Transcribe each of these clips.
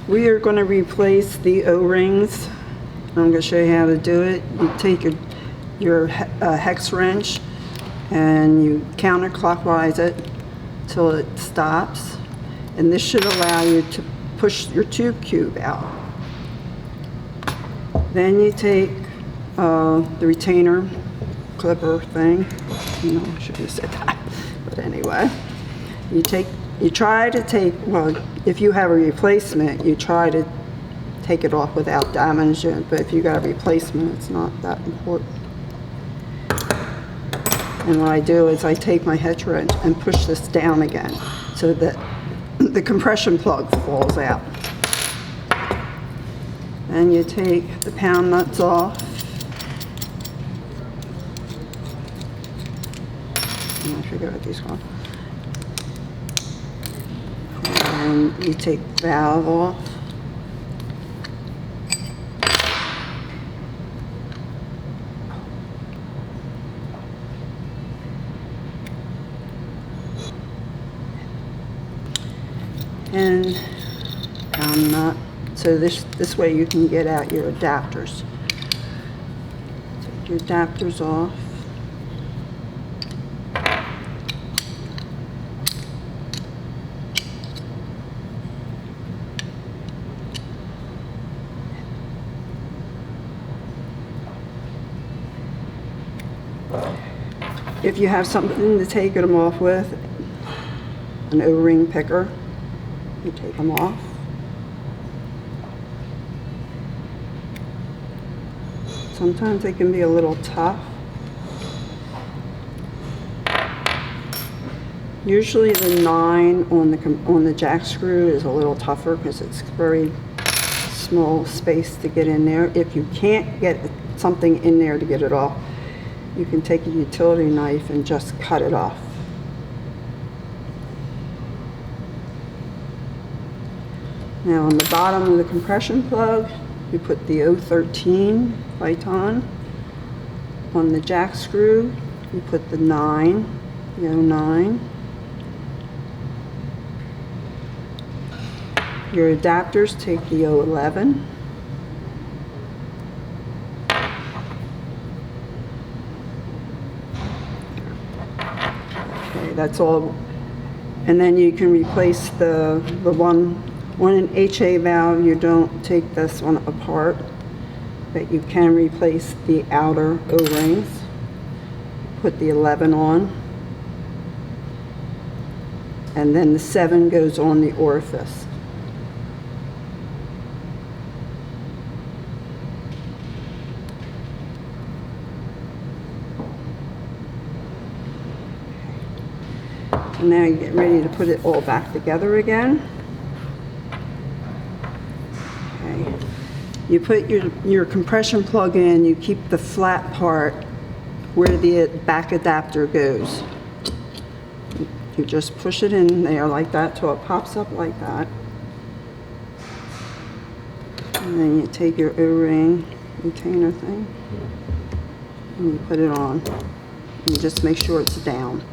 We are going to replace the O-rings. I'm going to show you how to do it. You take your hex wrench and you counterclockwise it till it stops. And this should allow you to push your tube cube out. Then you take the retainer clipper thing. I should have said that. But anyway, you try to take, well, if you have a replacement, you try to take it off without damaging it, but if you got a replacement, it's not that important. And what I do is I take my hex wrench and push this down again so that the compression plug falls out. And you take the pound nuts off. I forget what these are. And you take the valve off. And pound nut. So this way you can get out your adapters. Take your adapters off. If you have something to take them off with, an O-ring picker, you take them off. Sometimes they can be a little tough. Usually the 9 on the jack screw is a little tougher because it's very small space to get in there. If you can't get something in there to get it off, you can take a utility knife and just cut it off. Now on the bottom of the compression plug, you put the 013 Viton. On the jack screw, you put the 9, the 09. Your adapters, take the 011. Okay, that's all. And then you can replace the one on an HA valve. You don't take this one apart, but you can replace the outer O-rings. Put the 11 on, and then the 7 goes on the orifice. And now you get ready to put it all back together again. Okay. You put your compression plug in, you keep the flat part where the back adapter goes. You just push it in there like that till it pops up like that. And then you take your O-ring retainer thing and you put it on. And you just make sure it's down.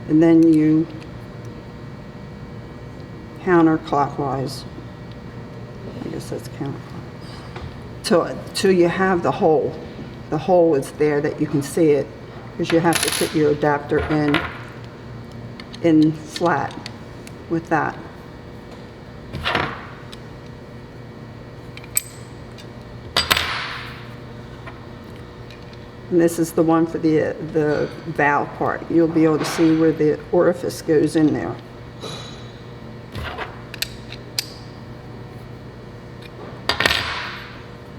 And then you counterclockwise. I guess that's counterclockwise. Till you have the hole. The hole is there that you can see it, because you have to put your adapter in flat with that. And this is the one for the valve part. You'll be able to see where the orifice goes in there.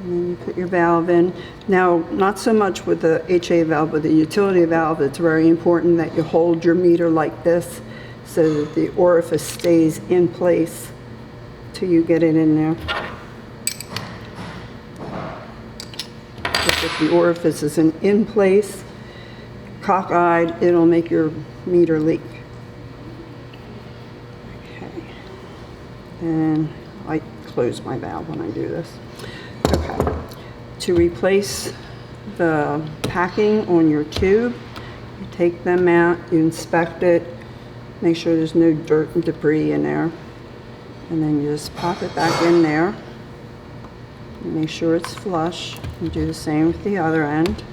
And then you put your valve in. Now, not so much with the HA valve, but the utility valve, it's very important that you hold your meter like this so that the orifice stays in place till you get it in there. If the orifice isn't in place, cockeyed, it'll make your meter leak. Okay. And I close my valve when I do this. Okay. To replace the packing on your tube, you take them out, you inspect it, Make sure there's no dirt and debris in there. And then you just pop it back in there. And make sure it's flush. And do the same with the other end.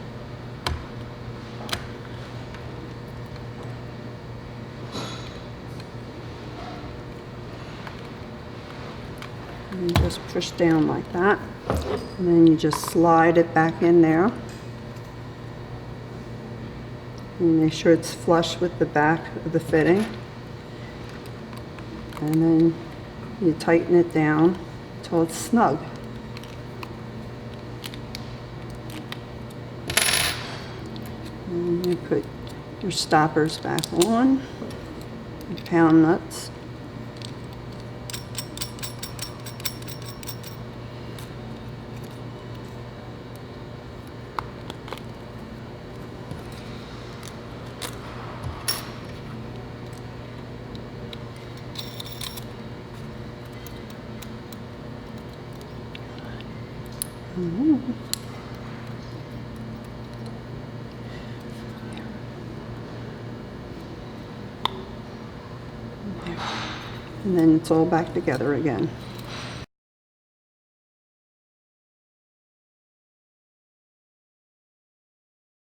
And just push down like that. And then you just slide it back in there. And make sure it's flush with the back of the fitting. And then you tighten it down until it's snug. And you put your stoppers back on, your pound nuts. And then it's all back together again.